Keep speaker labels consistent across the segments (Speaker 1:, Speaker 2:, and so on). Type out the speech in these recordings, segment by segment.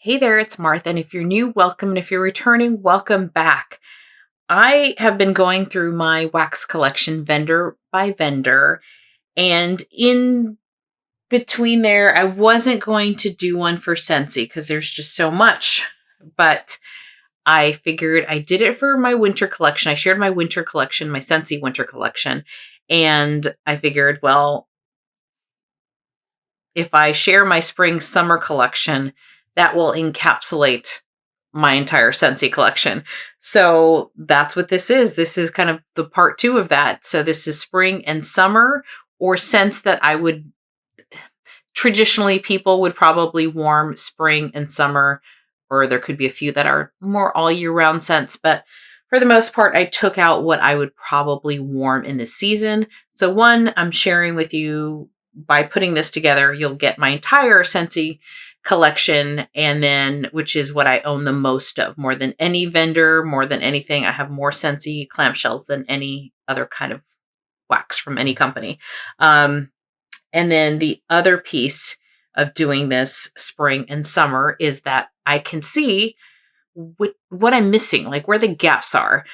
Speaker 1: Hey there, it's Martha, and if you're new, welcome, and if you're returning, welcome back. I have been going through my wax collection vendor by vendor, and in between there, I wasn't going to do one for Scentsy because there's just so much, but I figured I did it for my winter collection. I shared my winter collection, my Scentsy winter collection, and I figured, well, if I share my spring summer collection, that will encapsulate my entire Scentsy collection. So that's what this is. This is kind of the part two of that. So this is spring and summer, or scents that I would traditionally people would probably warm spring and summer, or there could be a few that are more all year round scents. But for the most part, I took out what I would probably warm in this season. So one I'm sharing with you by putting this together, you'll get my entire Scentsy collection, and then which is what I own the most of, more than any vendor, more than anything. I have more Scentsy clamshells than any other kind of wax from any company. And then the other piece of doing this spring and summer is that I can see what I'm missing, like where the gaps are,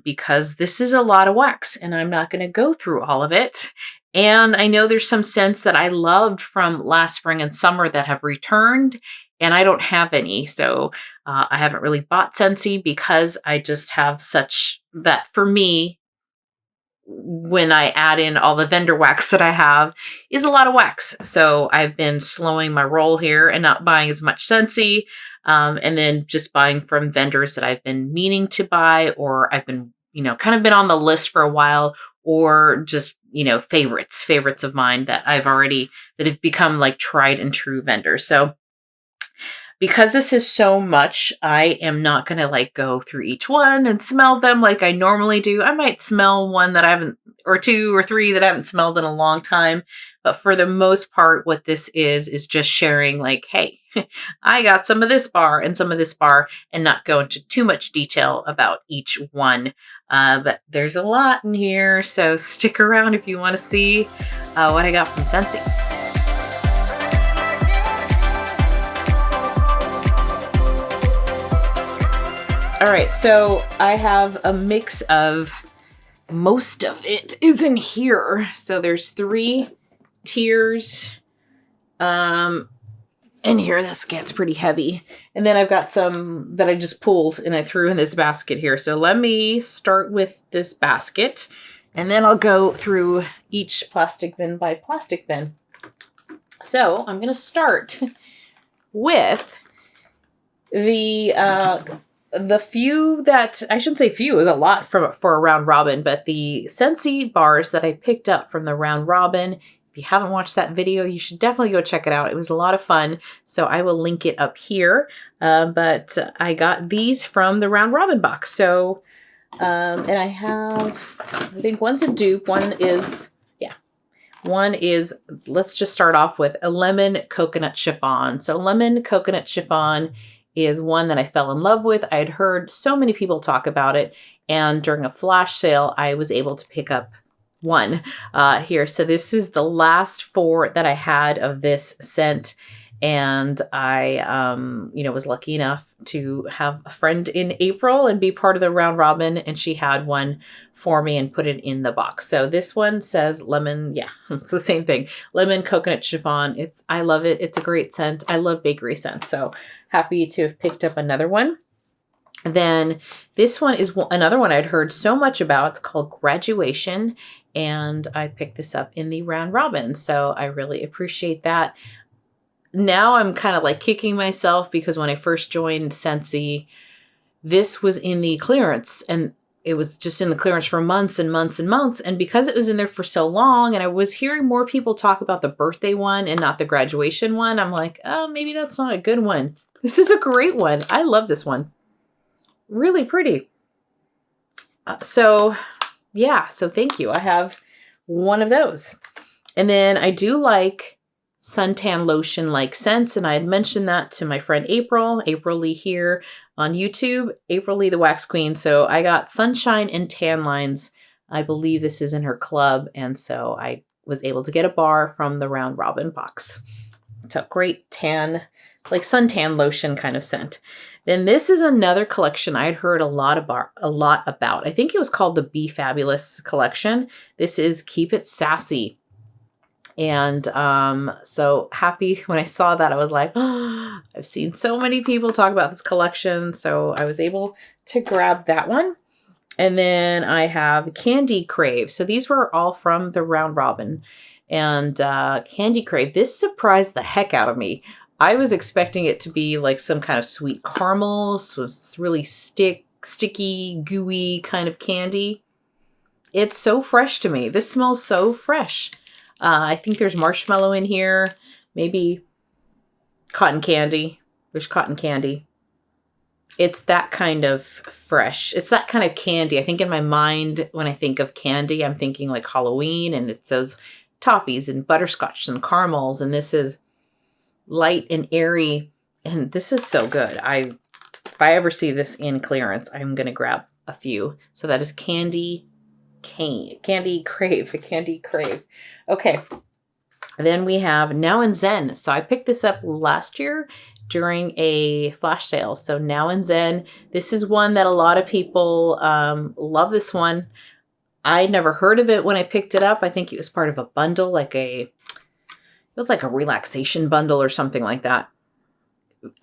Speaker 1: because this is a lot of wax and I'm not going to go through all of it. And I know there's some scents that I loved from last spring and summer that have returned, and I don't have any. So I haven't really bought Scentsy because I just have such that for me, when I add in all the vendor wax that I have, is a lot of wax. So I've been slowing my roll here and not buying as much Scentsy, and then just buying from vendors that I've been meaning to buy, or I've been, kind of been on the list for a while, or just, favorites of mine that that have become like tried and true vendors. So because this is so much, I am not going to like go through each one and smell them like I normally do. I might smell one that I haven't, or two or three that I haven't smelled in a long time. But for the most part, what this is just sharing like, hey, I got some of this bar and some of this bar, and not go into too much detail about each one. But there's a lot in here, so stick around if you want to see what I got from Scentsy. All right, so I have a mix of, most of it is in here. So there's 3 tiers in here. This gets pretty heavy. And then I've got some that I just pulled and I threw in this basket here. So let me start with this basket, and then I'll go through each plastic bin by plastic bin. So I'm going to start with the few that, I shouldn't say few, is a lot for a round robin, but the Scentsy bars that I picked up from the round robin. If you haven't watched that video, you should definitely go check it out. It was a lot of fun. So I will link it up here. But I got these from the round robin box. So, and I have, I think one's a dupe. One is, let's just start off with a lemon coconut chiffon. So lemon coconut chiffon is one that I fell in love with. I had heard so many people talk about it, and during a flash sale, I was able to pick up one here. So this is the last 4 that I had of this scent, and I, was lucky enough to have a friend in April and be part of the round robin, and she had one for me and put it in the box. So this one says lemon. Yeah, it's the same thing. Lemon coconut chiffon. I love it. It's a great scent. I love bakery scents. So happy to have picked up another one. Then this one is another one I'd heard so much about. It's called Graduation, and I picked this up in the round robin. So I really appreciate that. Now I'm kind of like kicking myself because when I first joined Scentsy, this was in the clearance, and it was just in the clearance for months and months and months. And because it was in there for so long, and I was hearing more people talk about the birthday one and not the graduation one, I'm like, oh, maybe that's not a good one. This is a great one. I love this one. Really pretty. So thank you. I have one of those. And then I do like suntan lotion like scents, and I had mentioned that to my friend April Lee here on YouTube, April Lee the Wax Queen. So I got Sunshine and Tan Lines. I believe this is in her club, and so I was able to get a bar from the round robin box. It's a great tan like suntan lotion kind of scent. Then this is another collection I'd heard a lot about. I think it was called the Be Fabulous collection. This is Keep It Sassy. And so happy when I saw that. I was like, oh, I've seen so many people talk about this collection. So I was able to grab that one. And then I have Candy Crave. So these were all from the Round Robin. And Candy Crave, this surprised the heck out of me. I was expecting it to be like some kind of sweet caramel, so it's really sticky, gooey kind of candy. It's so fresh to me. This smells so fresh. I think there's marshmallow in here, maybe cotton candy. There's cotton candy. It's that kind of fresh. It's that kind of candy. I think in my mind, when I think of candy, I'm thinking like Halloween, and it's those toffees and butterscotch and caramels, and this is light and airy, and this is so good. If I ever see this in clearance, I'm gonna grab a few. So that is Candy Crave. Okay, then we have Now and Zen. So I picked this up last year during a flash sale. So Now and Zen, this is one that a lot of people love. This one, I never heard of it when I picked it up. I think it was part of a bundle, it was like a relaxation bundle or something like that.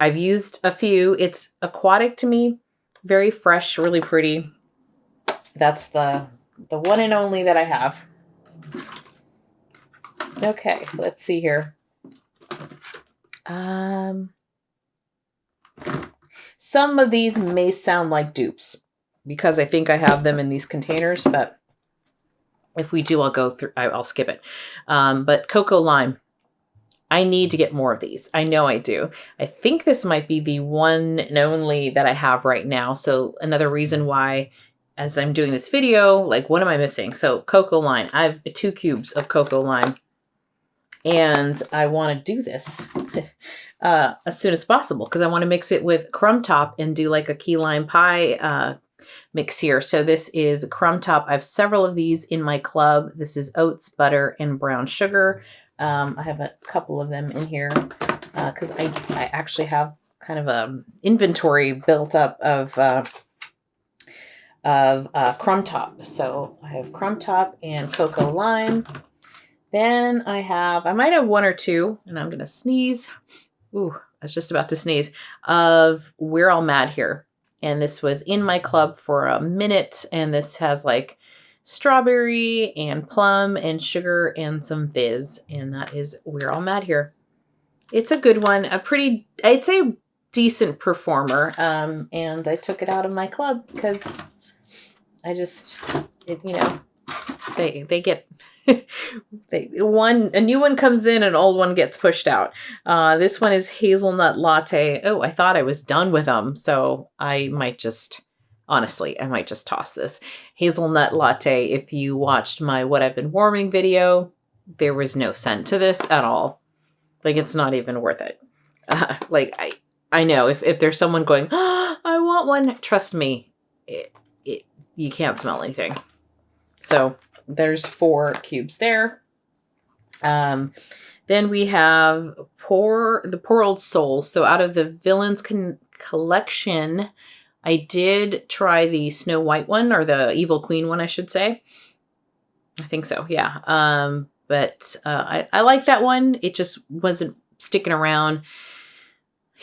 Speaker 1: I've used a few. It's aquatic to me. Very fresh, really pretty. That's the one and only that I have. Okay, let's see here. Some of these may sound like dupes because I think I have them in these containers, but if we do, I'll skip it. But Cocoa Lime. I need to get more of these. I know I do. I think this might be the one and only that I have right now. So another reason why, as I'm doing this video, like, what am I missing? So Cocoa Lime. I have 2 cubes of Cocoa Lime. And I want to do this as soon as possible because I want to mix it with Crumb Top and do like a key lime pie mix here. So this is Crumb Top. I have several of these in my club. This is oats, butter, and brown sugar. I have a couple of them in here because I actually have kind of a inventory built up of Crumb Top. So I have Crumb Top and Cocoa Lime. Then I might have 1 or 2, and I'm going to sneeze. Ooh, I was just about to sneeze, of We're All Mad Here. And this was in my club for a minute, and this has like strawberry and plum and sugar and some fizz, and that is We're All Mad Here. It's a good one, I'd say decent performer, and I took it out of my club because I just, they get a new one comes in, an old one gets pushed out. This one is Hazelnut Latte. Oh, I thought I was done with them, so I might just toss this. Hazelnut Latte. If you watched my What I've Been Warming video, there was no scent to this at all. Like, it's not even worth it. I know if there's someone going, oh, I want one, trust me, you can't smell anything. So there's 4 cubes there. Then we have the Poor Old Soul. So out of the Villains collection, I did try the Snow White one, or the Evil Queen one, I should say. I think so, yeah. But I like that one. It just wasn't sticking around.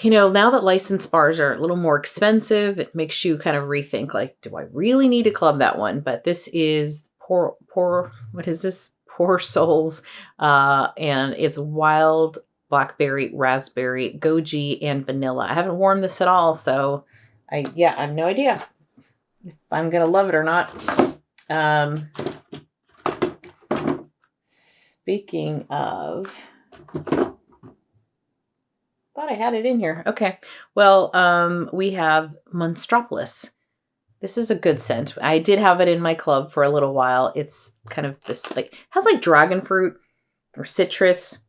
Speaker 1: Now that licensed bars are a little more expensive, it makes you kind of rethink, like, do I really need to club that one? But this is what is this? Poor Souls. And it's wild blackberry, raspberry, goji, and vanilla. I haven't warmed this at all, so I have no idea if I'm going to love it or not. Speaking of, thought I had it in here. Okay. Well, we have Monstropolis. This is a good scent. I did have it in my club for a little while. It's kind of this, has like dragon fruit or citrus.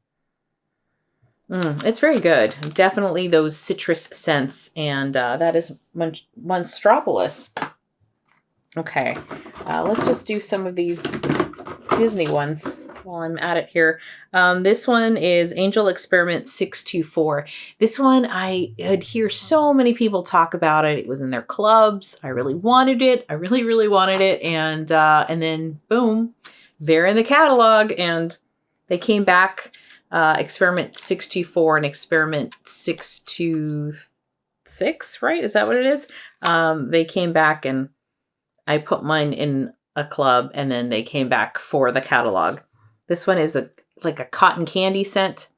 Speaker 1: It's very good. Definitely those citrus scents. And that is Monstropolis. Okay. Let's just do some of these Disney ones. while I'm at it here. This one is Angel Experiment 624. This one, I had hear so many people talk about it. It was in their clubs. I really wanted it. I really, really wanted it. And then boom, they're in the catalog, and they came back. Experiment 624 and Experiment 626, right? Is that what it is? They came back, and I put mine in a club, and then they came back for the catalog. This one is like a cotton candy scent.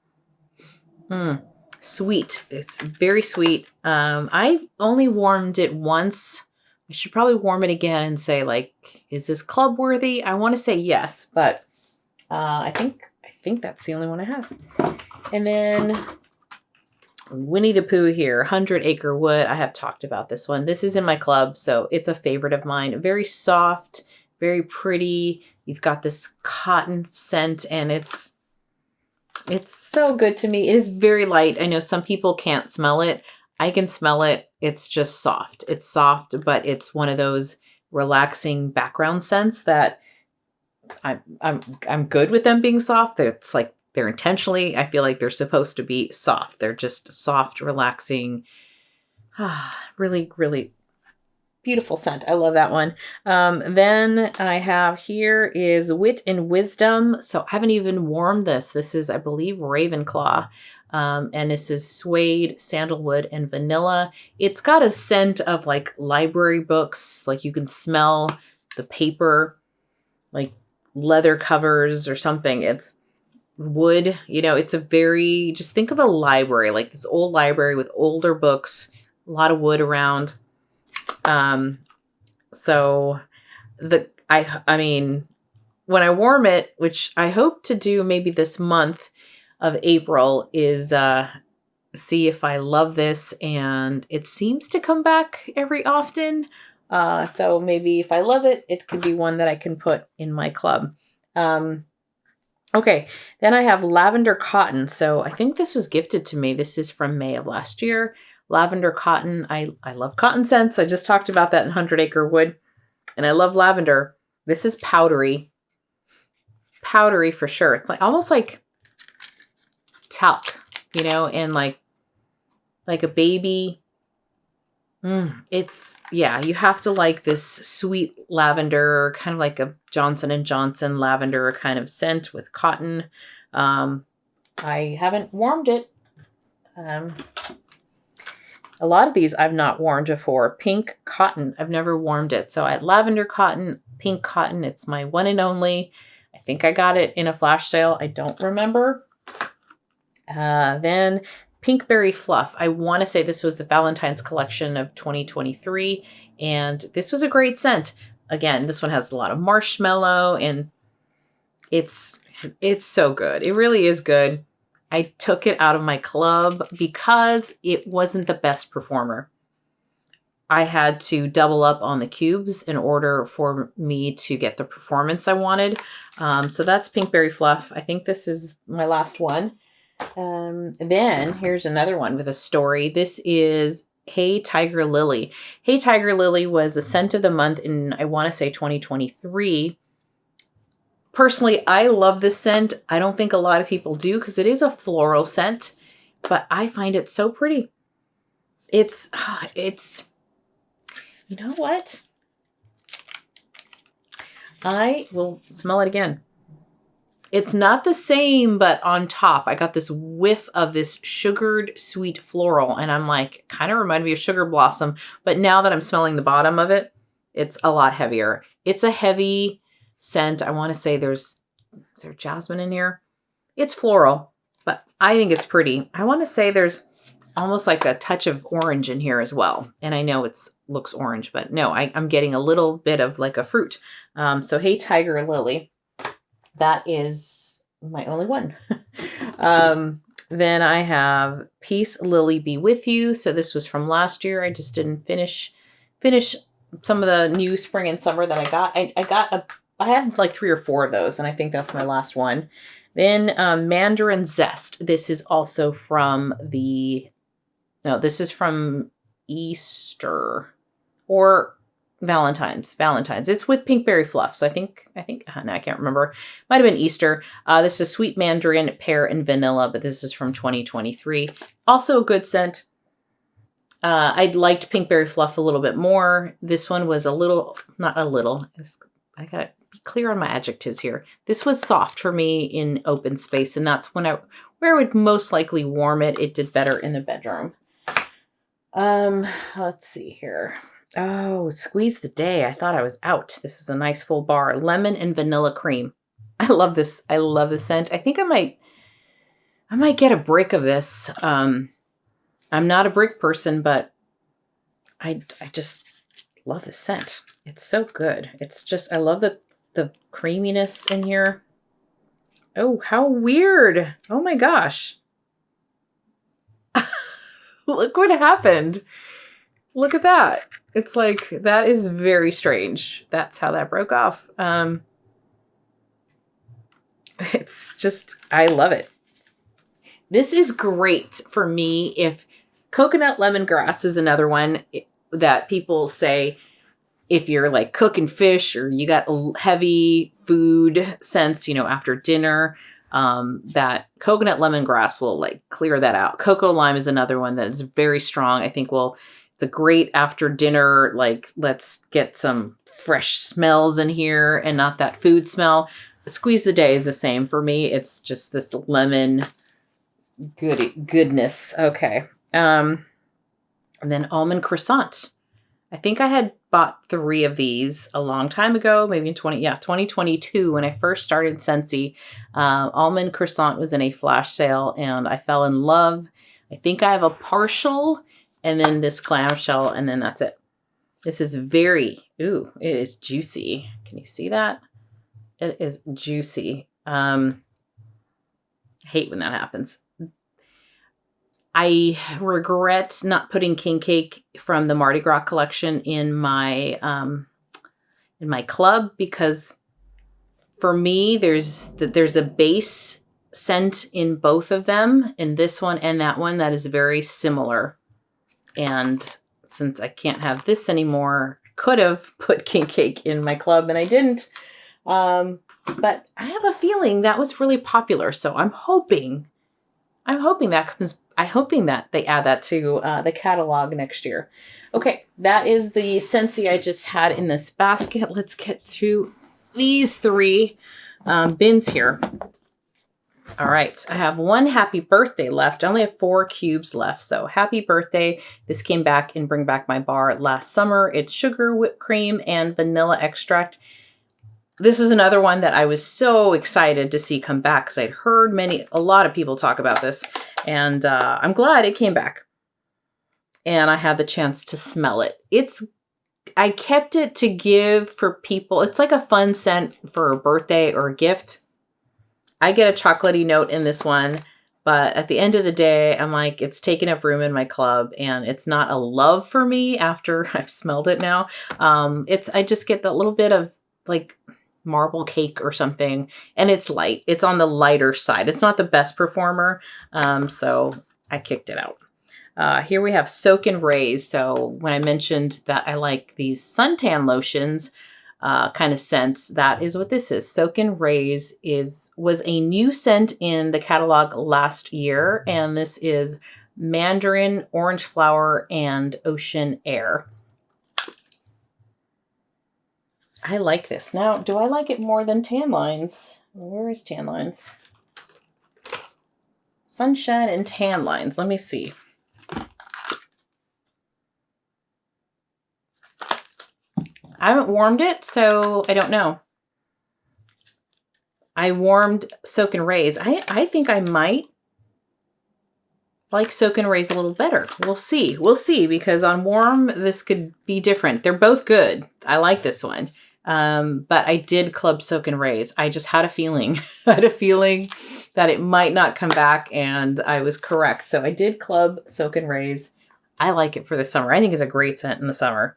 Speaker 1: Sweet. It's very sweet. I've only warmed it once. I should probably warm it again and say, like, is this club worthy? I want to say yes, but I think that's the only one I have. And then Winnie the Pooh here, 100 Acre Wood. I have talked about this one. This is in my club, so it's a favorite of mine. Very soft, very pretty. You've got this cotton scent, and it's so good to me. It is very light. I know some people can't smell it. I can smell it. It's just soft. It's soft, but it's one of those relaxing background scents that I'm good with them being soft. It's like they're intentionally, I feel like they're supposed to be soft. They're just soft, relaxing, really, really beautiful scent. I love that one. Then I have here is Wit and Wisdom. So I haven't even warmed this. This is, I believe, Ravenclaw. And this is suede, sandalwood, and vanilla. It's got a scent of like library books. Like you can smell the paper, like leather covers or something. It's wood, it's a very, just think of a library, like this old library with older books, a lot of wood around. So I mean, when I warm it, which I hope to do maybe this month of April, is see if I love this, and it seems to come back every often. So maybe if I love it, it could be one that I can put in my club. Okay, then I have Lavender Cotton. So I think this was gifted to me. This is from May of last year. Lavender Cotton. I love cotton scents. I just talked about that in 100 Acre Wood. And I love lavender. This is powdery. Powdery for sure. It's like almost like talc, and like a baby. It's, yeah, you have to like this sweet lavender, kind of like a Johnson & Johnson lavender kind of scent with cotton. I haven't warmed it. A lot of these I've not warmed before. Pink Cotton. I've never warmed it. So I had Lavender Cotton, Pink Cotton. It's my one and only. I think I got it in a flash sale. I don't remember. Then Pinkberry Fluff. I want to say this was the Valentine's collection of 2023, and this was a great scent. Again, this one has a lot of marshmallow, and it's so good. It really is good. I took it out of my club because it wasn't the best performer. I had to double up on the cubes in order for me to get the performance I wanted. So that's Pinkberry Fluff. I think this is my last one. Then here's another one with a story. This is Hey Tiger Lily. Hey Tiger Lily was a scent of the month in, I want to say, 2023. Personally, I love this scent. I don't think a lot of people do because it is a floral scent, but I find it so pretty. It's, you know what? I will smell it again. It's not the same, but on top, I got this whiff of this sugared sweet floral, and I'm like, kind of reminded me of Sugar Blossom, but now that I'm smelling the bottom of it, it's a lot heavier. It's a heavy scent. I want to say is there jasmine in here? It's floral, but I think it's pretty. I want to say there's almost like a touch of orange in here as well. And I know it looks orange, but no, I'm getting a little bit of like a fruit. So Hey Tiger Lily. That is my only one. Then I have Peace Lily Be With You. So this was from last year. I just didn't finish some of the new spring and summer that I got. I had like 3 or 4 of those, and I think that's my last one. Then Mandarin Zest. This is also from this is from Easter. Or Valentine's. It's with pinkberry fluff. So I think, no, I can't remember. Might have been Easter. This is sweet mandarin, pear, and vanilla, but this is from 2023. Also a good scent. I liked pinkberry fluff a little bit more. This one was not a little. I gotta be clear on my adjectives here. This was soft for me in open space, and that's where I would most likely warm it. It did better in the bedroom. Let's see here. Oh, Squeeze the Day. I thought I was out. This is a nice full bar. Lemon and vanilla cream. I love this. I love the scent. I think I might get a brick of this. I'm not a brick person, but I just love the scent. It's so good. It's just, I love the creaminess in here. Oh, how weird. Oh my gosh. Look what happened. Look at that. It's like, that is very strange. That's how that broke off. It's just, I love it. This is great for me if coconut lemongrass is another one that people say if you're like cooking fish or you got heavy food scents, after dinner, that coconut lemongrass will like clear that out. Cocoa lime is another one that is very strong. I think it's a great after dinner, like let's get some fresh smells in here and not that food smell. Squeeze the Day is the same for me. It's just this lemon goodness. Okay. And then almond croissant. I think I had bought 3 of these a long time ago, maybe in 2022 when I first started Scentsy. Almond croissant was in a flash sale and I fell in love. I think I have a partial and then this clamshell and then that's it. This is it is juicy. Can you see that? It is juicy. I hate when that happens. I regret not putting king cake from the Mardi Gras collection in my club because for me there's a base scent in both of them, in this one and that one, that is very similar. And since I can't have this anymore, I could have put king cake in my club and I didn't. But I have a feeling that was really popular, so I'm hoping that they add that to the catalog next year. Okay, that is the Scentsy I just had in this basket. Let's get through these 3 bins here. All right, I have 1 happy birthday left. I only have 4 cubes left, so happy birthday. This came back in Bring Back My Bar last summer. It's sugar, whipped cream, and vanilla extract. This is another one that I was so excited to see come back because I'd heard a lot of people talk about this, and I'm glad it came back. And I had the chance to smell it. I kept it to give for people. It's like a fun scent for a birthday or a gift. I get a chocolatey note in this one, but at the end of the day, I'm like, it's taking up room in my club, and it's not a love for me after I've smelled it now. I just get that little bit of like marble cake or something, and it's light. It's on the lighter side. It's not the best performer, so I kicked it out. Here we have Soak and Raise. So when I mentioned that I like these suntan lotions kind of scents, that is what this is. Soak and Raise was a new scent in the catalog last year, and this is mandarin, orange flower, and ocean air. I like this. Now, do I like it more than Tan Lines? Where is Tan Lines? Sunshine and Tan Lines. Let me see. I haven't warmed it, so I don't know. I warmed Soak and Raise. I think I might like Soak and Raise a little better. We'll see. We'll see, because on warm, this could be different. They're both good. I like this one. But I did club Soak and Raise. I just had a feeling. I had a feeling that it might not come back, and I was correct. So I did club Soak and Raise. I like it for the summer. I think it's a great scent in the summer.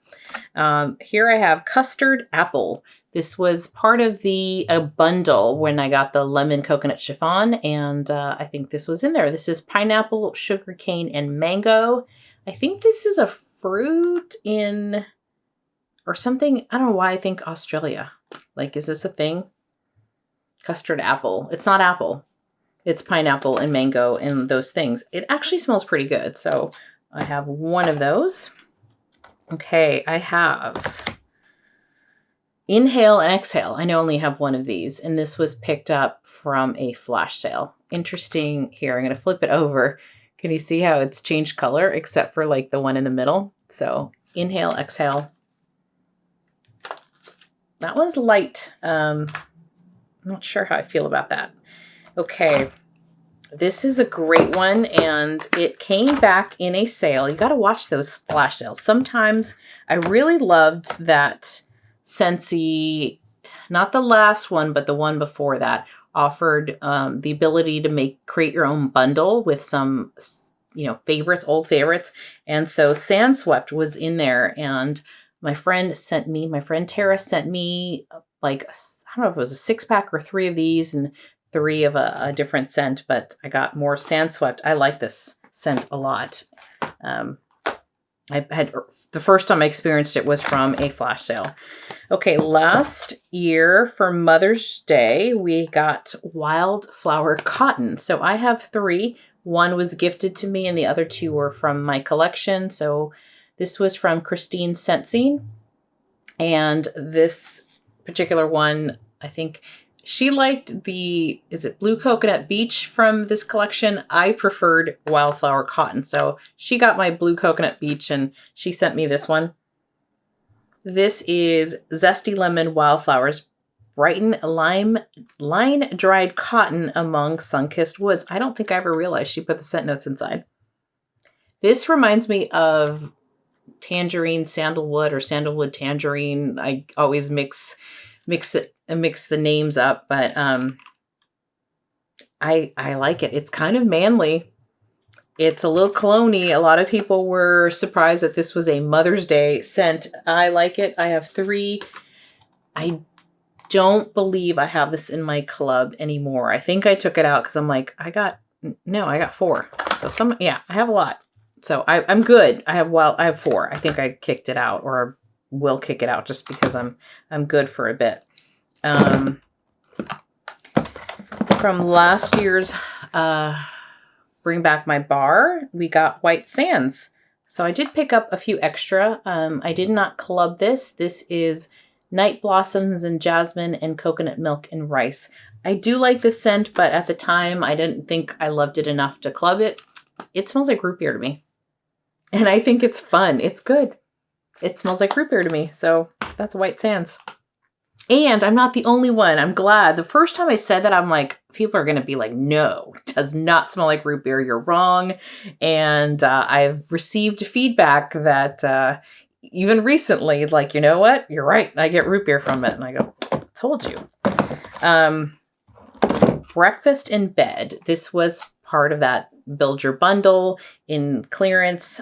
Speaker 1: Here I have Custard Apple. This was part of a bundle when I got the lemon coconut chiffon, and I think this was in there. This is pineapple, sugarcane, and mango. I think this is a fruit in or something. I don't know why I think Australia. Like, is this a thing? Custard apple. It's not apple. It's pineapple and mango and those things. It actually smells pretty good. So I have one of those. Okay, I have Inhale and Exhale. I only have one of these, and this was picked up from a flash sale. Interesting here. I'm going to flip it over. Can you see how it's changed color except for like the one in the middle? So Inhale, Exhale. That was light. I'm not sure how I feel about that. Okay. This is a great one, and it came back in a sale. You got to watch those flash sales. Sometimes I really loved that Scentsy, not the last one, but the one before that, offered the ability to create your own bundle with some, favorites, old favorites. And so Sand Swept was in there, and my friend Tara sent me like, I don't know if it was a 6-pack or 3 of these, and 3 of a different scent, but I got more Sand Swept. I like this scent a lot. I had the first time I experienced it was from a flash sale. Okay, last year for Mother's Day, we got Wildflower Cotton. So I have 3. One was gifted to me and the other 2 were from my collection. So this was from Christine Scentsy. And this particular one, I think she liked is it Blue Coconut Beach from this collection? I preferred Wildflower Cotton. So she got my Blue Coconut Beach and she sent me this one. This is Zesty Lemon Wildflowers, Brighten Line Dried Cotton Among Sun-Kissed Woods. I don't think I ever realized she put the scent notes inside. This reminds me of Tangerine Sandalwood or Sandalwood Tangerine. I always mix the names up, but I like it. It's kind of manly. It's a little cologne-y. A lot of people were surprised that this was a Mother's Day scent. I like it. I have 3. I don't believe I have this in my club anymore. I think I took it out because I'm like, I got 4. So I have a lot. So I'm good. I have 4. I think I kicked it out or will kick it out just because I'm good for a bit. From last year's Bring Back My Bar, we got White Sands. So I did pick up a few extra. I did not club this. This is Night Blossoms and Jasmine and Coconut Milk and Rice. I do like this scent, but at the time I didn't think I loved it enough to club it. It smells like root beer to me. And I think it's fun. It's good. It smells like root beer to me. So that's White Sands. And I'm not the only one. I'm glad. The first time I said that, I'm like, people are going to be like, no, it does not smell like root beer. You're wrong. And I've received feedback that even recently, like, you know what? You're right. I get root beer from it. And I go, told you. Breakfast in Bed. This was part of that Build Your Bundle in clearance.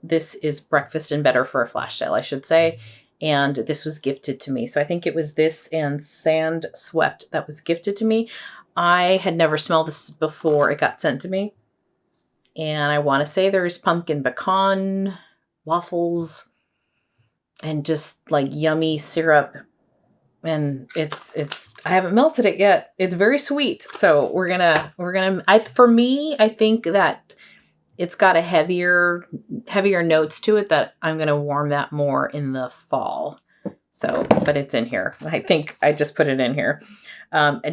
Speaker 1: This is Breakfast in Bed, or for a flash sale, I should say. And this was gifted to me. So I think it was this and Sand Swept that was gifted to me. I had never smelled this before it got sent to me. And I want to say there's pumpkin pecan, waffles, and just like yummy syrup. And I haven't melted it yet. It's very sweet. So for me, I think that it's got a heavier notes to it that I'm going to warm that more in the fall. So, but it's in here. I think I just put it in here.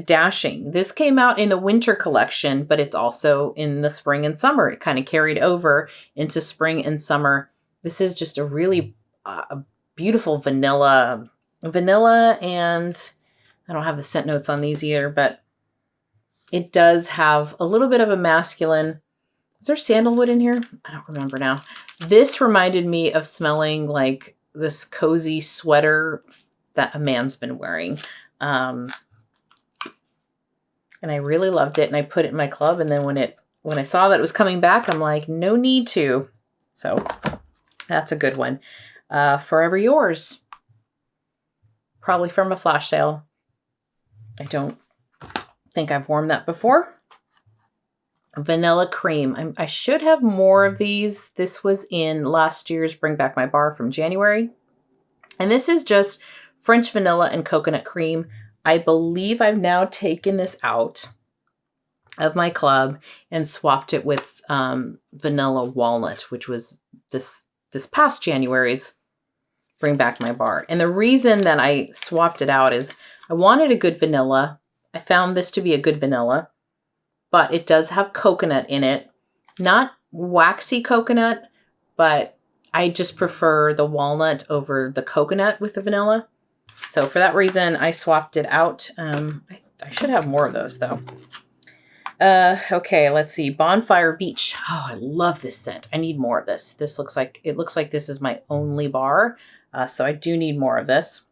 Speaker 1: Dashing. This came out in the winter collection, but it's also in the spring and summer. It kind of carried over into spring and summer. This is just a really beautiful vanilla, and I don't have the scent notes on these either, but it does have a little bit of a masculine. Is there sandalwood in here? I don't remember now. This reminded me of smelling like this cozy sweater that a man's been wearing. And I really loved it, and I put it in my club, and then when I saw that it was coming back, I'm like, no need to. So that's a good one. Forever Yours. Probably from a flash sale. I don't think I've worn that before. Vanilla Cream. I should have more of these. This was in last year's Bring Back My Bar from January. And this is just French vanilla and coconut cream. I believe I've now taken this out of my club and swapped it with vanilla walnut, which was this past January's Bring Back My Bar. And the reason that I swapped it out is I wanted a good vanilla. I found this to be a good vanilla, but it does have coconut in it. Not waxy coconut, but I just prefer the walnut over the coconut with the vanilla. So for that reason, I swapped it out. I should have more of those though. Okay, let's see. Bonfire Beach. Oh, I love this scent. I need more of this. It looks like this is my only bar. So I do need more of this.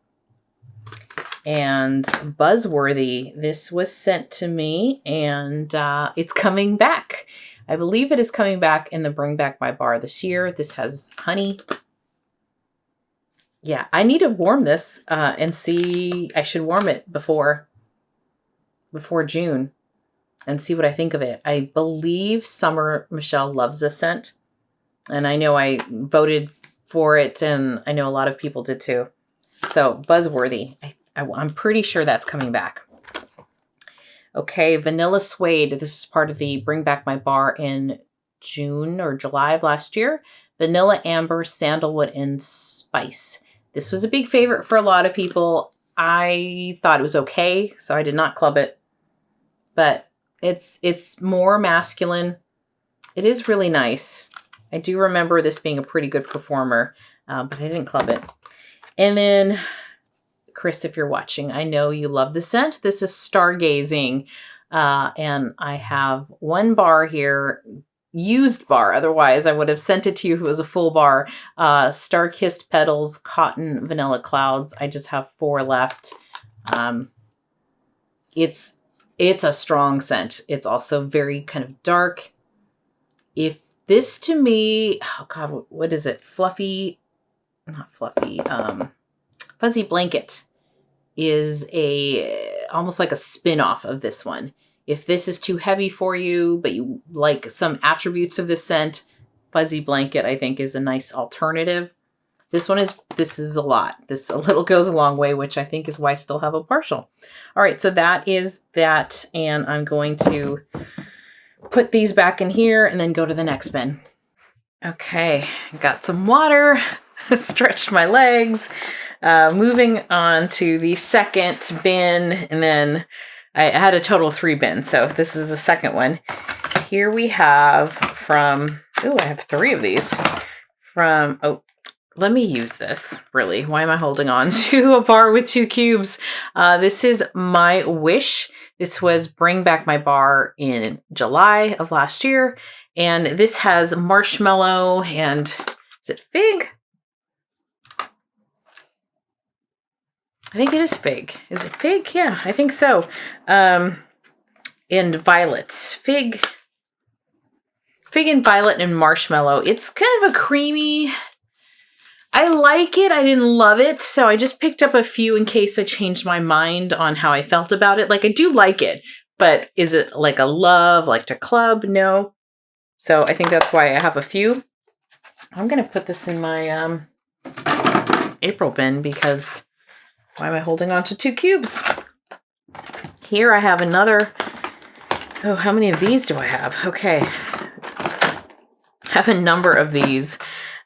Speaker 1: And Buzzworthy. This was sent to me and it's coming back. I believe it is coming back in the Bring Back My Bar this year. This has honey. Yeah, I need to warm this and see. I should warm it before June and see what I think of it. I believe Summer Michelle loves this scent. And I know I voted for it and I know a lot of people did too. So Buzzworthy. I'm pretty sure that's coming back. Okay, Vanilla Suede. This is part of the Bring Back My Bar in June or July of last year. Vanilla Amber, Sandalwood, and Spice. This was a big favorite for a lot of people. I thought it was okay, so I did not club it. But it's more masculine. It is really nice. I do remember this being a pretty good performer, but I didn't club it. And then, Chris, if you're watching, I know you love the scent. This is Stargazing. And I have one bar here, used bar. Otherwise, I would have sent it to you if it was a full bar. Star-Kissed Petals, Cotton, Vanilla Clouds. I just have 4 left. It's a strong scent. It's also very kind of dark. If this to me, oh God, what is it? Not fluffy. Fuzzy Blanket is almost like a spin-off of this one. If this is too heavy for you, but you like some attributes of this scent, Fuzzy Blanket, I think, is a nice alternative. This is a lot. This a little goes a long way, which I think is why I still have a partial. All right, so that is that. And I'm going to put these back in here and then go to the next bin. Okay, got some water, stretched my legs. Moving on to the second bin, and then I had a total of 3 bins, so this is the second one. Here we have from, I have 3 of these. Let me use this, really. Why am I holding on to a bar with 2 cubes? This is My Wish. This was Bring Back My Bar in July of last year, and this has marshmallow and, is it fig? I think it is fig. Is it fig? Yeah, I think so. And violets. Fig and violet and marshmallow. It's kind of a creamy. I like it. I didn't love it. So I just picked up a few in case I changed my mind on how I felt about it. Like, I do like it. But is it like a love, like to club? No. So I think that's why I have a few. I'm going to put this in my April bin because... why am I holding on to 2 cubes? Here I have another. Oh, how many of these do I have? Okay. I have a number of these.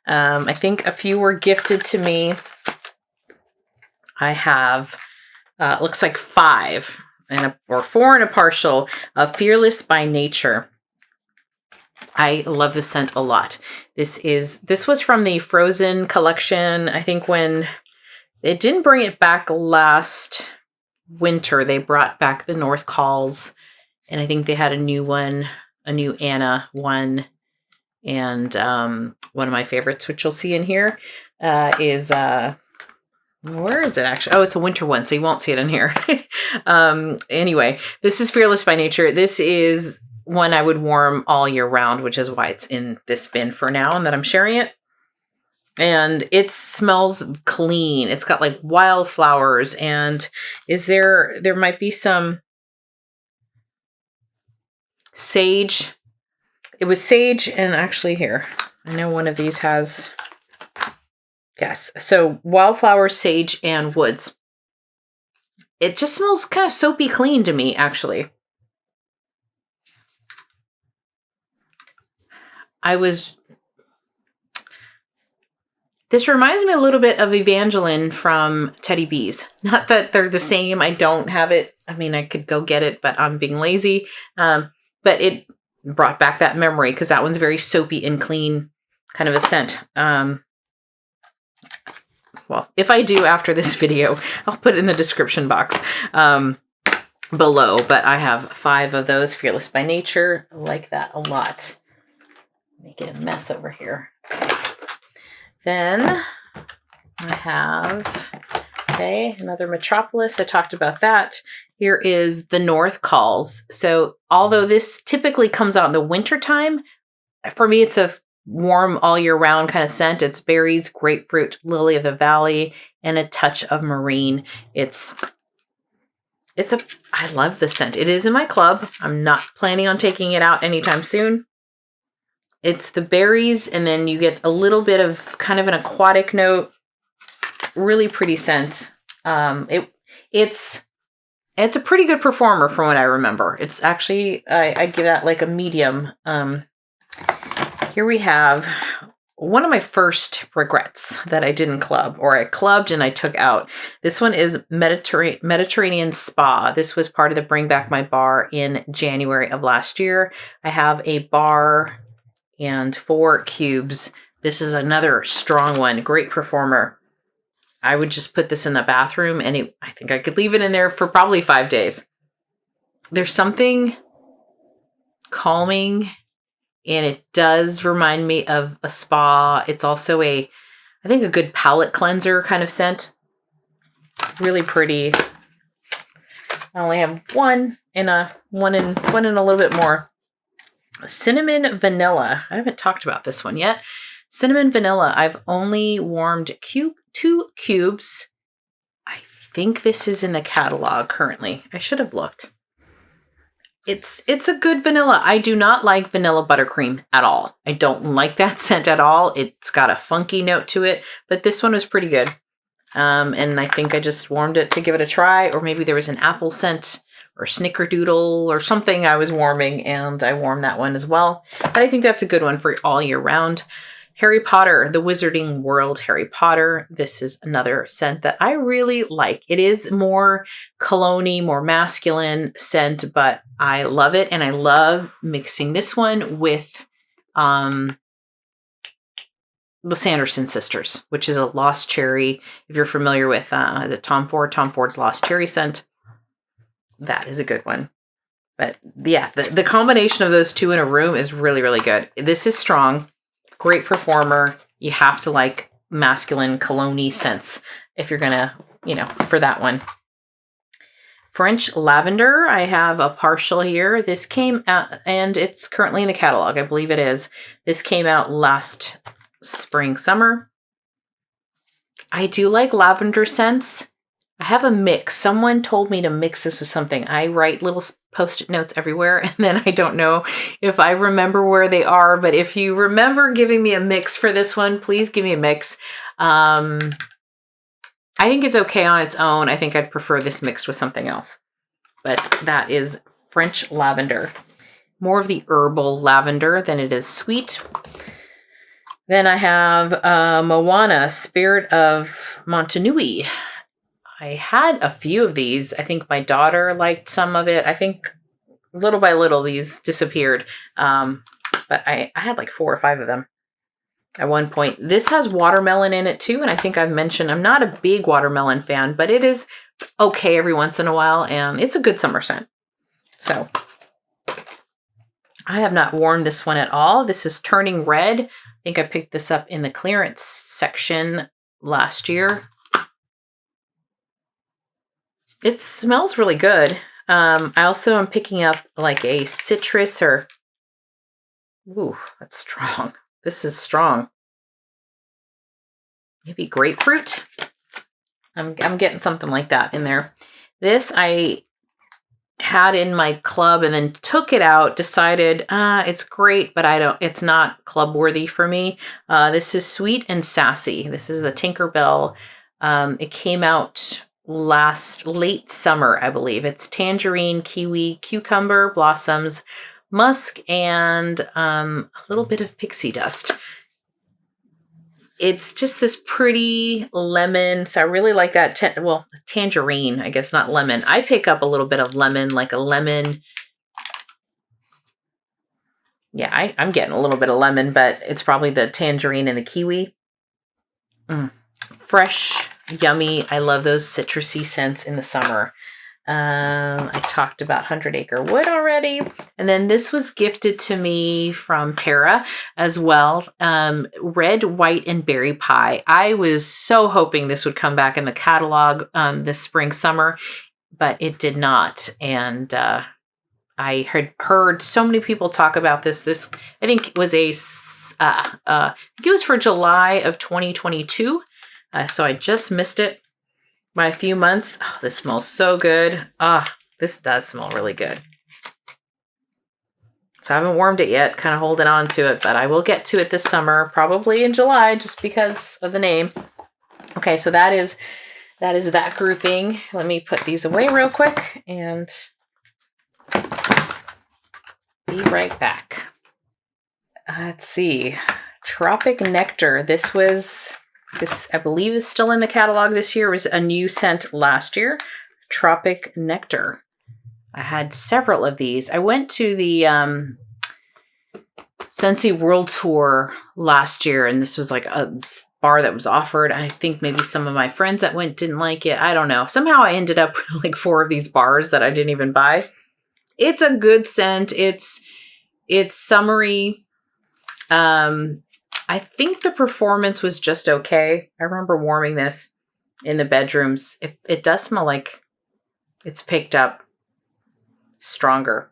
Speaker 1: I think a few were gifted to me. I have, looks like 5 or 4 and a partial of Fearless by Nature. I love this scent a lot. This was from the Frozen collection. I think when they didn't bring it back last winter, they brought back the North Calls, and I think they had a new one, a new Anna one, and one of my favorites, which you'll see in here, is where is it actually? Oh, it's a winter one, so you won't see it in here. Anyway, this is Fearless by Nature. This is one I would warm all year round, which is why it's in this bin for now and that I'm sharing it. And it smells clean. It's got like wildflowers, and there might be some sage. It was sage, and actually here, I know one of these has, Yes. So wildflower, sage, and woods. It just smells kind of soapy clean to me, actually. This reminds me a little bit of Evangeline from Teddy Bees. Not that they're the same. I don't have it. I mean, I could go get it, but I'm being lazy. But it brought back that memory because that one's very soapy and clean kind of a scent. Well, if I do after this video, I'll put it in the description box below. But I have 5 of those. Fearless by Nature. I like that a lot. Make it a mess over here. Then I have, another Metropolis. I talked about that. Here is The North Calls. So although this typically comes out in the wintertime, for me it's a warm all year round kind of scent. It's berries, grapefruit, lily of the valley, and a touch of marine. I love the scent. It is in my club. I'm not planning on taking it out anytime soon. It's the berries, and then you get a little bit of kind of an aquatic note. Really pretty scent. It's a pretty good performer from what I remember. It's actually, I'd give that like a medium. Here we have one of my first regrets that I didn't club, or I clubbed and I took out. This one is Mediterranean Spa. This was part of the Bring Back My Bar in January of last year. I have a bar and 4 cubes. This is another strong one. Great performer. I would just put this in the bathroom and I think I could leave it in there for probably 5 days. There's something calming, and it does remind me of a spa. It's also I think a good palate cleanser kind of scent. Really pretty. I only have one and a little bit more. Cinnamon Vanilla. I haven't talked about this one yet. Cinnamon Vanilla. I've only warmed 2 cubes. I think this is in the catalog currently. I should have looked. It's a good vanilla. I do not like vanilla buttercream at all. I don't like that scent at all. It's got a funky note to it, but this one was pretty good. And I think I just warmed it to give it a try, or maybe there was an apple scent or snickerdoodle or something I was warming, and I warmed that one as well. But I think that's a good one for all year round. Harry Potter, The Wizarding World Harry Potter. This is another scent that I really like. It is more cologne-y, more masculine scent, but I love it. And I love mixing this one with the Sanderson Sisters, which is a Lost Cherry. If you're familiar with the Tom Ford's Lost Cherry scent, that is a good one. But yeah, the combination of those 2 in a room is really, really good. This is strong. Great performer. You have to like masculine cologne-y scents if you're gonna, for that one. French Lavender. I have a partial here. This came out, and it's currently in the catalog. I believe it is. This came out last spring, summer. I do like lavender scents. I have a mix. Someone told me to mix this with something. I write little Post-it notes everywhere, and then I don't know if I remember where they are, but if you remember giving me a mix for this one, please give me a mix. I think it's okay on its own. I think I'd prefer this mixed with something else. But that is French Lavender. More of the herbal lavender than it is sweet. Then I have Moana, Spirit of Montanui. I had a few of these. I think my daughter liked some of it. I think little by little these disappeared. But I had like 4 or 5 of them at one point. This has watermelon in it too. And I think I've mentioned I'm not a big watermelon fan, but it is okay every once in a while. And it's a good summer scent. So I have not worn this one at all. This is Turning Red. I think I picked this up in the clearance section last year. It smells really good. I also am picking up like a citrus or, ooh, that's strong. This is strong. Maybe grapefruit. I'm getting something like that in there. This I had in my club and then took it out, decided, it's great, but it's not club worthy for me. This is Sweet and Sassy. This is the Tinkerbell. It came out late summer, I believe. It's tangerine, kiwi, cucumber, blossoms, musk, and a little bit of pixie dust. It's just this pretty lemon. So I really like that. Tangerine, I guess, not lemon. I pick up a little bit of lemon, like a lemon. Yeah, I'm getting a little bit of lemon, but it's probably the tangerine and the kiwi. Fresh, yummy. I love those citrusy scents in the summer. I talked about 100 Acre Wood already. And then this was gifted to me from Tara as well. Red, White, and Berry Pie. I was so hoping this would come back in the catalog this spring, summer, but it did not. And I had heard so many people talk about this. This, I think, was it was for July of 2022. So I just missed it by a few months. Oh, this smells so good. This does smell really good. So I haven't warmed it yet, kind of holding on to it, but I will get to it this summer, probably in July, just because of the name. Okay, so that is that grouping. Let me put these away real quick and be right back. Let's see. Tropic Nectar. This, I believe, is still in the catalog this year. It was a new scent last year. Tropic Nectar. I had several of these. I went to the Scentsy World Tour last year, and this was like a bar that was offered. I think maybe some of my friends that went didn't like it. I don't know. Somehow I ended up with like 4 of these bars that I didn't even buy. It's a good scent. It's summery. I think the performance was just okay. I remember warming this in the bedrooms. It does smell like it's picked up stronger.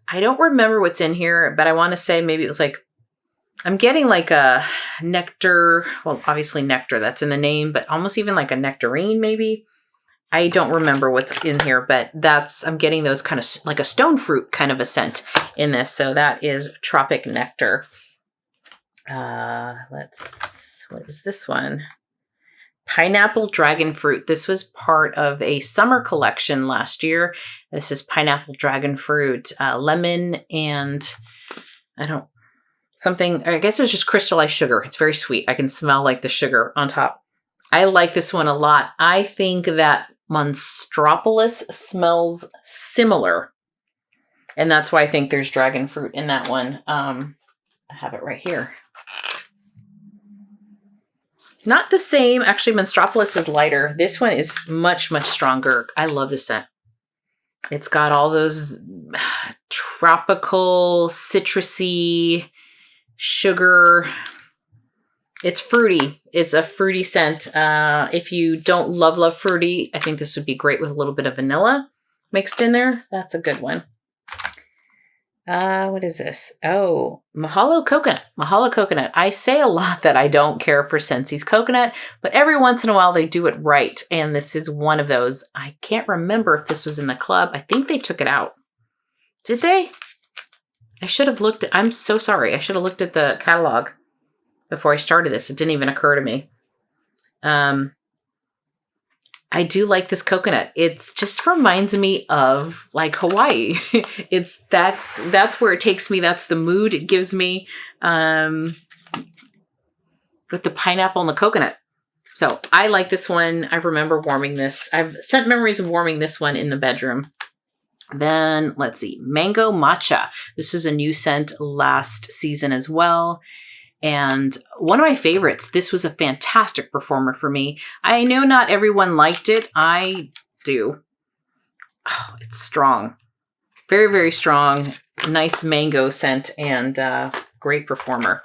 Speaker 1: I don't remember what's in here, but I want to say maybe it was like, I'm getting like a nectar. Well, obviously nectar, that's in the name, but almost even like a nectarine maybe. I don't remember what's in here, but I'm getting those kind of like a stone fruit kind of a scent in this. So that is Tropic Nectar. What is this one? Pineapple Dragon Fruit. This was part of a summer collection last year. This is Pineapple Dragon Fruit, lemon, and I guess it was just crystallized sugar. It's very sweet. I can smell like the sugar on top. I like this one a lot. I think that Monstropolis smells similar. And that's why I think there's dragon fruit in that one. I have it right here. Not the same. Actually, Monstropolis is lighter. This one is much, much stronger. I love this scent. It's got all those tropical, citrusy, sugar. It's fruity. It's a fruity scent. If you don't love fruity, I think this would be great with a little bit of vanilla mixed in there. That's a good one. What is this? Oh, Mahalo Coconut. Mahalo Coconut. I say a lot that I don't care for Scentsy's coconut, but every once in a while they do it right. And this is one of those. I can't remember if this was in the club. I think they took it out. Did they? I should have looked. I'm so sorry. I should have looked at the catalog before I started this. It didn't even occur to me. I do like this coconut. It's just reminds me of like Hawaii. That's where it takes me. That's the mood it gives me with the pineapple and the coconut. So I like this one. I remember warming this. I've sent memories of warming this one in the bedroom. Then let's see, Mango Matcha. This is a new scent last season as well. And one of my favorites. This was a fantastic performer for me. I know not everyone liked it. I do. Oh, it's strong. Very, very strong. Nice mango scent and great performer.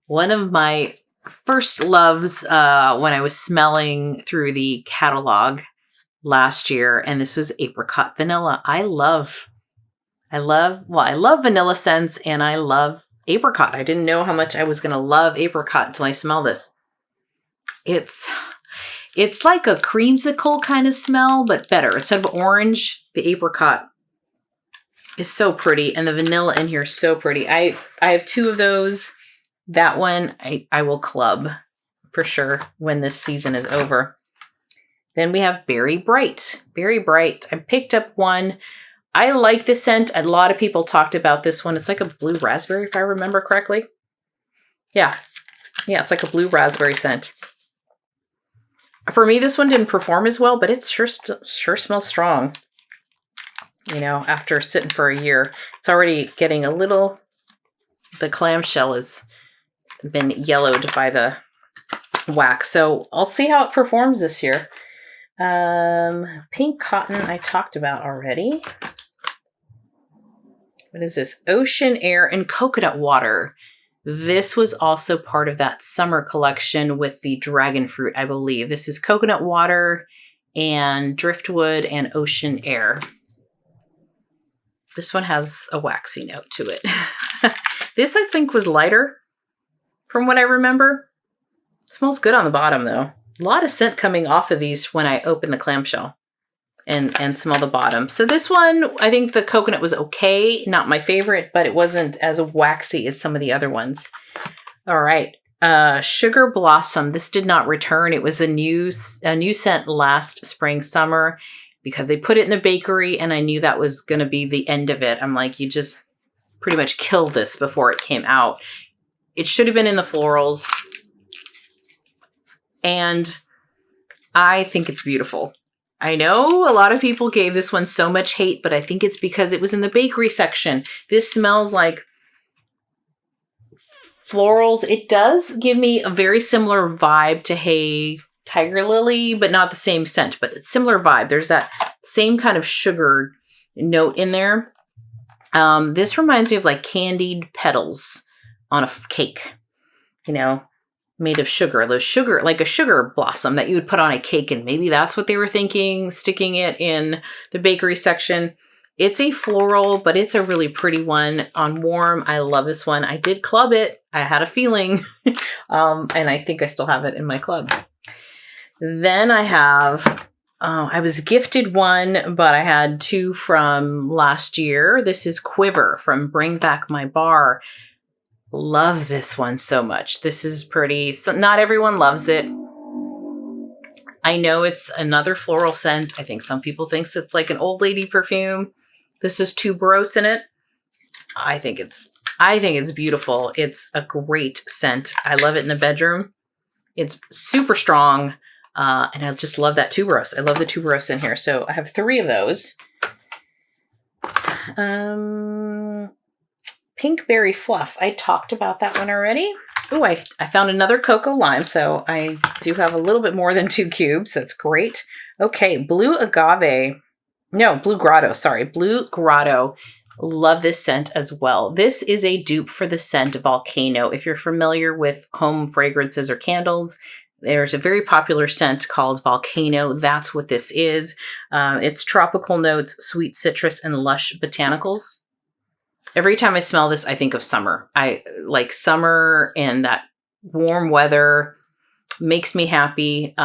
Speaker 1: One of my first loves when I was smelling through the catalog last year, and this was apricot vanilla. I love vanilla scents, and I love apricot. I didn't know how much I was going to love apricot until I smell this. It's It's like a creamsicle kind of smell, but better. Instead of orange, the apricot is so pretty. And the vanilla in here is so pretty. I have 2 of those. That one I will club for sure when this season is over. Then we have Berry Bright. Berry Bright. I picked up one. I like this scent. A lot of people talked about this one. It's like a blue raspberry, if I remember correctly. Yeah. Yeah, it's like a blue raspberry scent. For me, this one didn't perform as well, but it sure smells strong. You know, after sitting for a year, it's already getting a little, the clamshell has been yellowed by the wax. So I'll see how it performs this year. Pink Cotton I talked about already. What is this? Ocean Air and Coconut Water. This was also part of that summer collection with the dragon fruit, I believe. This is coconut water and driftwood and ocean air. This one has a waxy note to it. This, I think, was lighter from what I remember. It smells good on the bottom, though. A lot of scent coming off of these when I open the clamshell and smell the bottom. So this one, I think the coconut was okay. Not my favorite, but it wasn't as waxy as some of the other ones. All right. Sugar Blossom. This did not return. It was a new scent last spring, summer, because they put it in the bakery and I knew that was going to be the end of it. I'm like, you just pretty much killed this before it came out. It should have been in the florals. And I think it's beautiful. I know a lot of people gave this one so much hate, but I think it's because it was in the bakery section. This smells like florals. It does give me a very similar vibe to Hey Tiger Lily, but not the same scent, but it's similar vibe. There's that same kind of sugar note in there. This reminds me of like candied petals on a cake, you know, made of sugar, like a sugar blossom that you would put on a cake. And maybe that's what they were thinking, sticking it in the bakery section. It's a floral, but it's a really pretty one on warm. I love this one. I did club it. I had a feeling, and I think I still have it in my club. Then I have, I was gifted one, but I had 2 from last year. This is Quiver from Bring Back My Bar. Love this one so much. This is pretty. So not everyone loves it. I know it's another floral scent. I think some people think it's like an old lady perfume. This is tuberose in it. I think it's beautiful. It's a great scent. I love it in the bedroom. It's super strong. And I just love that tuberose. I love the tuberose in here. So I have 3 of those. Pink Berry Fluff. I talked about that one already. Oh, I found another Cocoa Lime, so I do have a little bit more than 2 cubes. That's great. Okay, Blue Grotto, sorry. Blue Grotto. Love this scent as well. This is a dupe for the scent Volcano. If you're familiar with home fragrances or candles, there's a very popular scent called Volcano. That's what this is. It's tropical notes, sweet citrus, and lush botanicals. Every time I smell this, I think of summer. I like summer, and that warm weather makes me happy.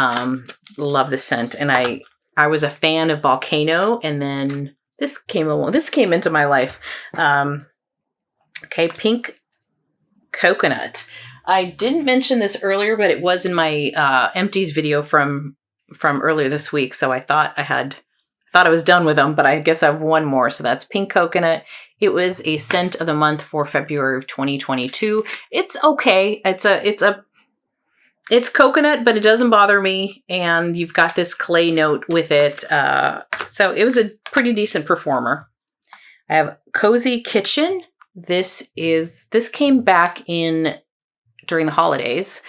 Speaker 1: Love the scent. And I was a fan of Volcano, and then this came along. This came into my life. Okay, Pink Coconut. I didn't mention this earlier, but it was in my empties video from earlier this week. So I thought I was done with them, but I guess I have one more. So that's Pink Coconut. It was a scent of the month for February of 2022. It's okay. It's coconut, but it doesn't bother me. And you've got this clay note with it. So it was a pretty decent performer. I have Cozy Kitchen. This came back in during the holidays,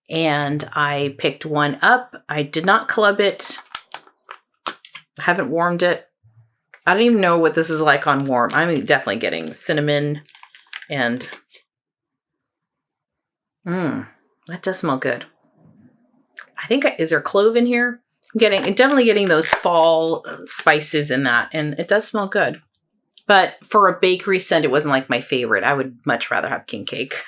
Speaker 1: and I picked one up. I did not club it. I haven't warmed it. I don't even know what this is like on warm. I'm definitely getting cinnamon and that does smell good. I think, is there clove in here? I'm definitely getting those fall spices in that, and it does smell good. But for a bakery scent, it wasn't like my favorite. I would much rather have king cake.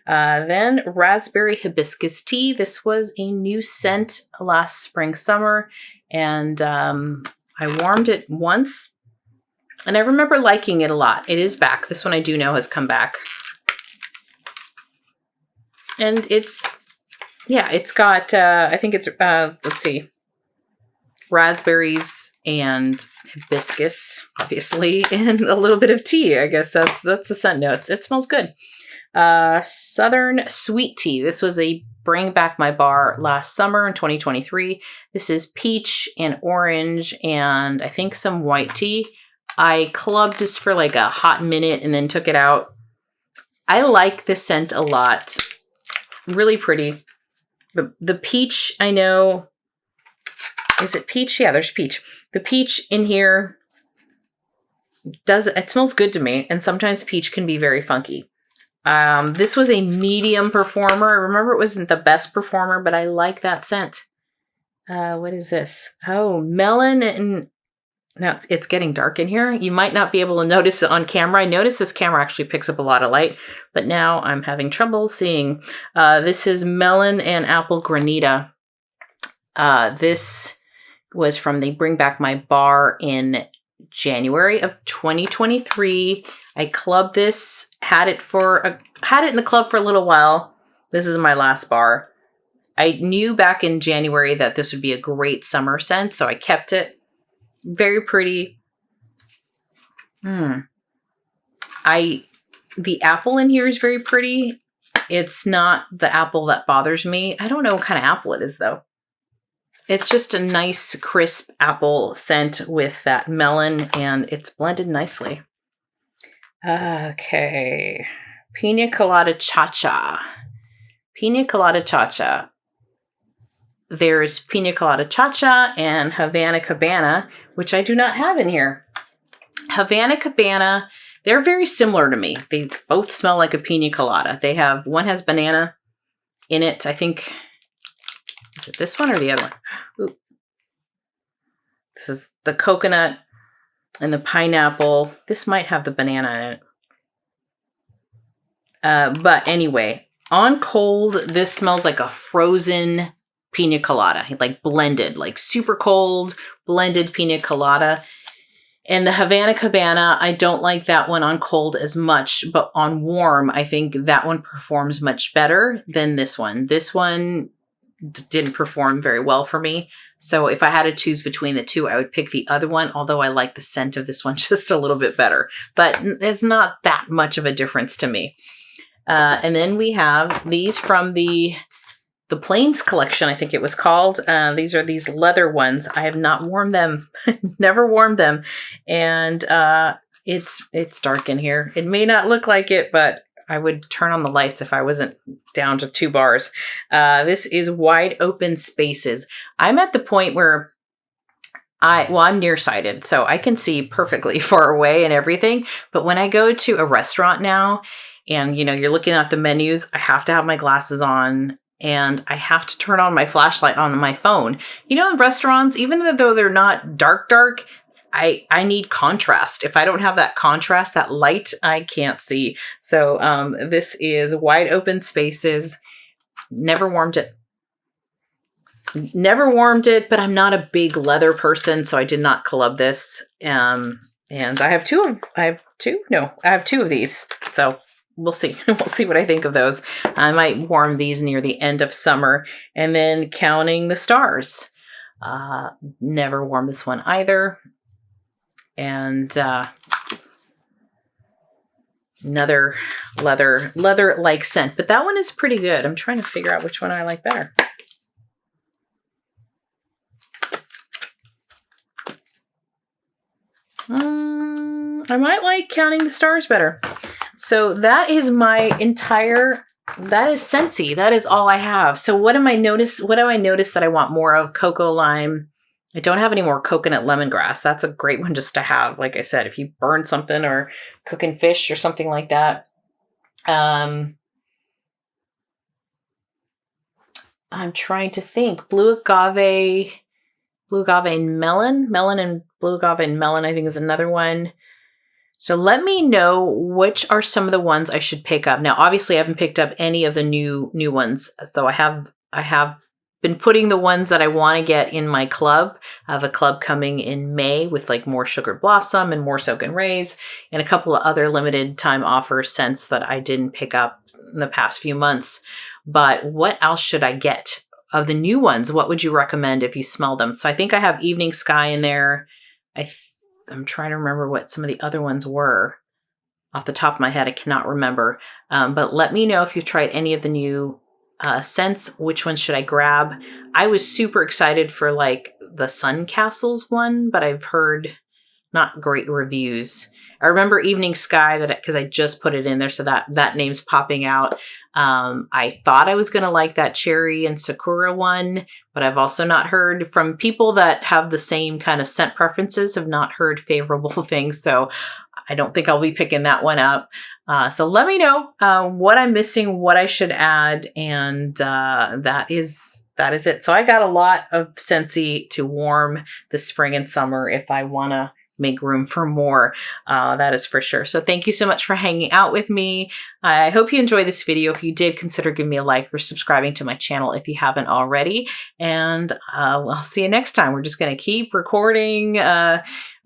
Speaker 1: Then raspberry hibiscus tea. This was a new scent last spring, summer. And I warmed it once. And I remember liking it a lot. It is back. This one I do know has come back. And it's got, I think it's, let's see, raspberries and hibiscus, obviously, and a little bit of tea. I guess that's the scent notes. It smells good. Southern sweet tea. This was a bring back my bar last summer in 2023. This is peach and orange and I think some white tea. I clubbed this for like a hot minute and then took it out. I like this scent a lot. Really pretty. The peach, I know. Is it peach? Yeah, there's peach. The peach in here it smells good to me, and sometimes peach can be very funky. This was a medium performer. I remember it wasn't the best performer, but I like that scent. What is this? Oh, melon and... Now it's getting dark in here. You might not be able to notice it on camera. I noticed this camera actually picks up a lot of light, but now I'm having trouble seeing. This is melon and apple granita. This was from the Bring Back My Bar in January of 2023. I clubbed this, had it in the club for a little while. This is my last bar. I knew back in January that this would be a great summer scent, so I kept it. Very pretty. The apple in here is very pretty. It's not the apple that bothers me. I don't know what kind of apple it is, though. It's just a nice, crisp apple scent with that melon, and it's blended nicely. Okay. Pina Colada Cha-Cha. Pina Colada Cha-Cha. There's Pina Colada Cha-Cha and Havana Cabana, which I do not have in here. Havana Cabana, they're very similar to me. They both smell like a pina colada. One has banana in it. I think, is it this one or the other one? Ooh. This is the coconut and the pineapple. This might have the banana in it. But anyway, on cold, this smells like a frozen pina colada, like blended, like super cold blended pina colada. And the Havana Cabana, I don't like that one on cold as much, but on warm, I think that one performs much better than this one. This one didn't perform very well for me. So if I had to choose between the two, I would pick the other one, although I like the scent of this one just a little bit better. But it's not that much of a difference to me. And then we have these from the Plains collection, I think it was called. These are these leather ones. I have not warmed them, never warmed them. And it's dark in here. It may not look like it, but I would turn on the lights if I wasn't down to 2 bars. This is Wide Open Spaces. I'm at the point where I'm nearsighted, so I can see perfectly far away and everything. But when I go to a restaurant now and, you're looking at the menus, I have to have my glasses on. And I have to turn on my flashlight on my phone. In restaurants, even though they're not dark, I need contrast. If I don't have that contrast, that light, I can't see. So this is Wide Open Spaces. Never warmed it. But I'm not a big leather person, so I did not club this. And I have two of these. So we'll see. We'll see what I think of those. I might warm these near the end of summer. And then Counting the Stars. Never warmed this one either. And another leather-like scent. But that one is pretty good. I'm trying to figure out which one I like better. I might like Counting the Stars better. So that is that is Scentsy. That is all I have. So what do I notice that I want more of? Cocoa lime. I don't have any more coconut lemongrass. That's a great one just to have. Like I said, if you burn something or cooking fish or something like that. I'm trying to think. Blue agave and melon. Melon and blue agave and melon, I think, is another one. So let me know which are some of the ones I should pick up. Now, obviously I haven't picked up any of the new ones. So I have been putting the ones that I want to get in my club. I have a club coming in May with like more Sugar Blossom and more Soak and Raise and a couple of other limited time offer scents that I didn't pick up in the past few months. But what else should I get of the new ones? What would you recommend if you smell them? So I think I have Evening Sky in there. I'm trying to remember what some of the other ones were. Off the top of my head, I cannot remember. But let me know if you've tried any of the new scents. Which ones should I grab? I was super excited for like the Sun Castles one, but I've heard not great reviews. I remember Evening Sky because I just put it in there, so that name's popping out. I thought I was going to like that Cherry and Sakura one, but I've also not heard from people that have the same kind of scent preferences, have not heard favorable things. So I don't think I'll be picking that one up. So let me know what I'm missing, what I should add. And that is it. So I got a lot of Scentsy to warm the spring and summer if I want to make room for more. That is for sure. So thank you so much for hanging out with me. I hope you enjoyed this video. If you did, consider giving me a like or subscribing to my channel if you haven't already. And I'll see you next time. We're just going to keep recording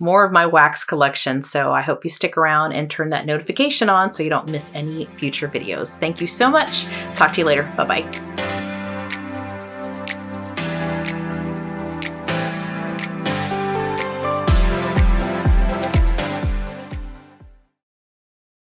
Speaker 1: more of my wax collection. So I hope you stick around and turn that notification on so you don't miss any future videos. Thank you so much. Talk to you later. Bye-bye.